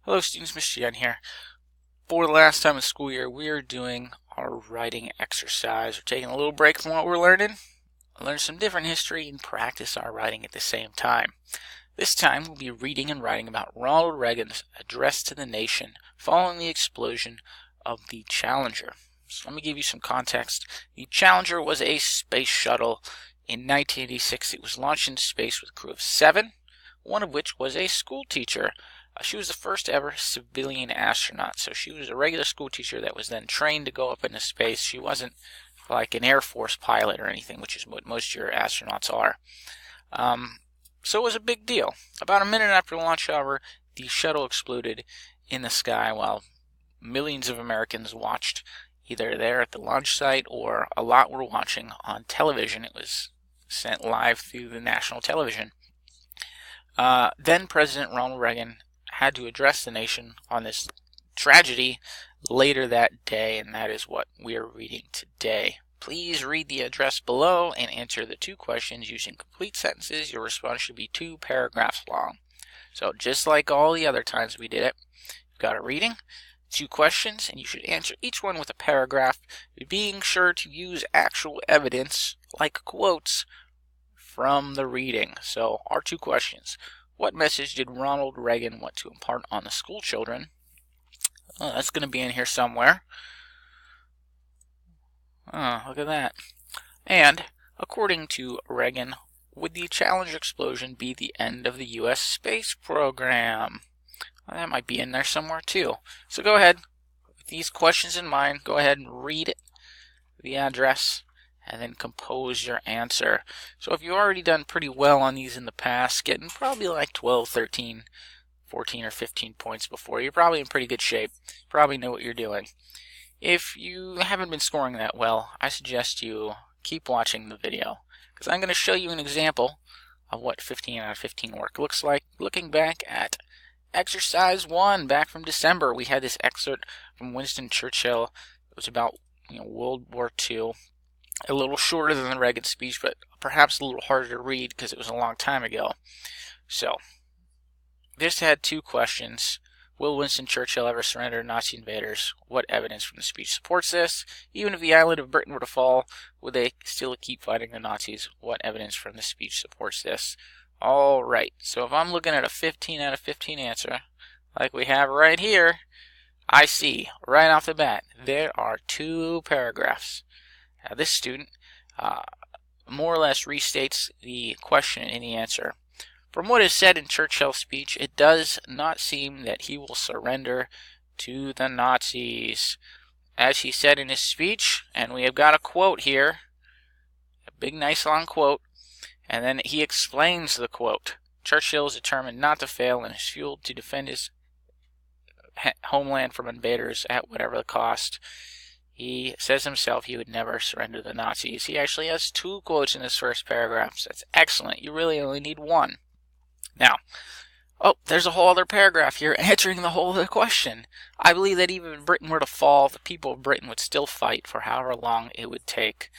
Hello students, Mr. Yen here. For the last time of the school year, we are doing our writing exercise. We're taking a little break from what we're learning, learn some different history, and practice our writing at the same time. This time, we'll be reading and writing about Ronald Reagan's address to the nation following the explosion of the Challenger. So let me give you some context. The Challenger was a space shuttle. In 1986, it was launched into space with a crew of 7, one of which was a school teacher. She was the first ever civilian astronaut, so she was a regular school teacher that was then trained to go up into space. She wasn't like an Air Force pilot or anything, which is what most of your astronauts are. So it was a big deal. About a minute after launch, however, the shuttle exploded in the sky while millions of Americans watched either there at the launch site or a lot were watching on television. It was sent live through the national television. Then President Ronald Reagan had to address the nation on this tragedy later that day, and that is what we are reading today. Please read the address below and answer the 2 questions using complete sentences. Your response should be 2 paragraphs long. So just like all the other times we did it, you've got a reading, 2 questions, and you should answer each one with a paragraph, being sure to use actual evidence like quotes from the reading. So our 2 questions. What message did Ronald Reagan want to impart on the school children? Oh, that's going to be in here somewhere. Oh, look at that. And, according to Reagan, would the Challenger explosion be the end of the U.S. space program? Well, that might be in there somewhere too. So go ahead, with these questions in mind, go ahead and read the address and then compose your answer. So if you've already done pretty well on these in the past, getting probably like 12, 13, 14, or 15 points before, you're probably in pretty good shape. Probably know what you're doing. If you haven't been scoring that well, I suggest you keep watching the video, because I'm going to show you an example of what 15 out of 15 work looks like. Looking back at Exercise 1 back from December, we had this excerpt from Winston Churchill. It was about World War II. A little shorter than the Reagan speech, but perhaps a little harder to read because it was a long time ago. So, this had 2 questions. Will Winston Churchill ever surrender to Nazi invaders? What evidence from the speech supports this? Even if the island of Britain were to fall, would they still keep fighting the Nazis? What evidence from the speech supports this? Alright, so if I'm looking at a 15 out of 15 answer, like we have right here, I see, right off the bat, there are 2 paragraphs. Now, this student more or less restates the question in the answer. From what is said in Churchill's speech, it does not seem that he will surrender to the Nazis. As he said in his speech, and we have got a quote here, a big nice long quote, and then he explains the quote. Churchill is determined not to fail and is fueled to defend his homeland from invaders at whatever the cost. He says himself he would never surrender to the Nazis. He actually has 2 quotes in his first paragraph. That's excellent. You really only need 1. Now, there's a whole other paragraph here answering the whole other question. I believe that even if Britain were to fall, the people of Britain would still fight for however long it would take.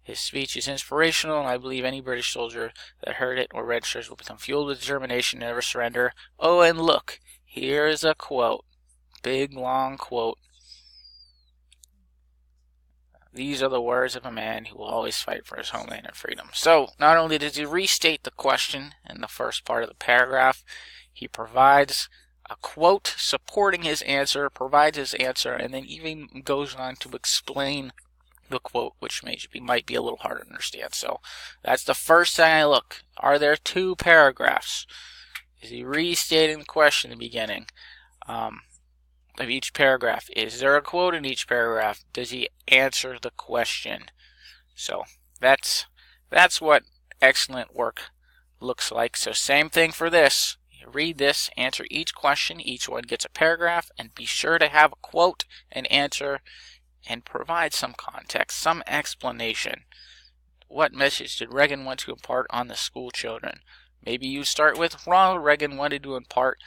His speech is inspirational, and I believe any British soldier that heard it or read it will become fueled with determination to never surrender. Oh, and look, here's a quote. Big, long quote. These are the words of a man who will always fight for his homeland and freedom. So, not only does he restate the question in the first part of the paragraph, he provides a quote supporting his answer, provides his answer, and then even goes on to explain the quote, which might be a little hard to understand. So, that's the first thing I look. Are there 2 paragraphs? Is he restating the question in the beginning? Of each paragraph. Is there a quote in each paragraph? Does he answer the question? So that's what excellent work looks like. So same thing for this. You read this, answer each question, each one gets a paragraph, and be sure to have a quote and answer and provide some context, some explanation. What message did Reagan want to impart on the school children? Maybe you start with Ronald Reagan wanted to impart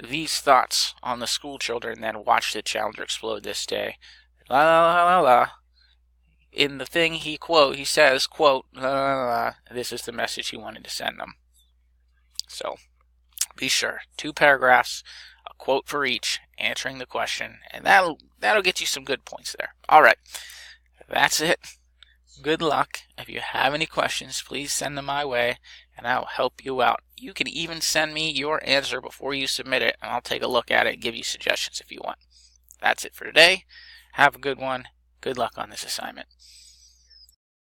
these thoughts on the school children that watched the Challenger explode this day. La la la la la. In the thing he says, quote, la la la la. This is the message he wanted to send them. So, be sure. 2 paragraphs, a quote for each, answering the question, and that'll get you some good points there. All right, that's it. Good luck. If you have any questions, please send them my way, and I'll help you out. You can even send me your answer before you submit it, and I'll take a look at it and give you suggestions if you want. That's it for today. Have a good one. Good luck on this assignment.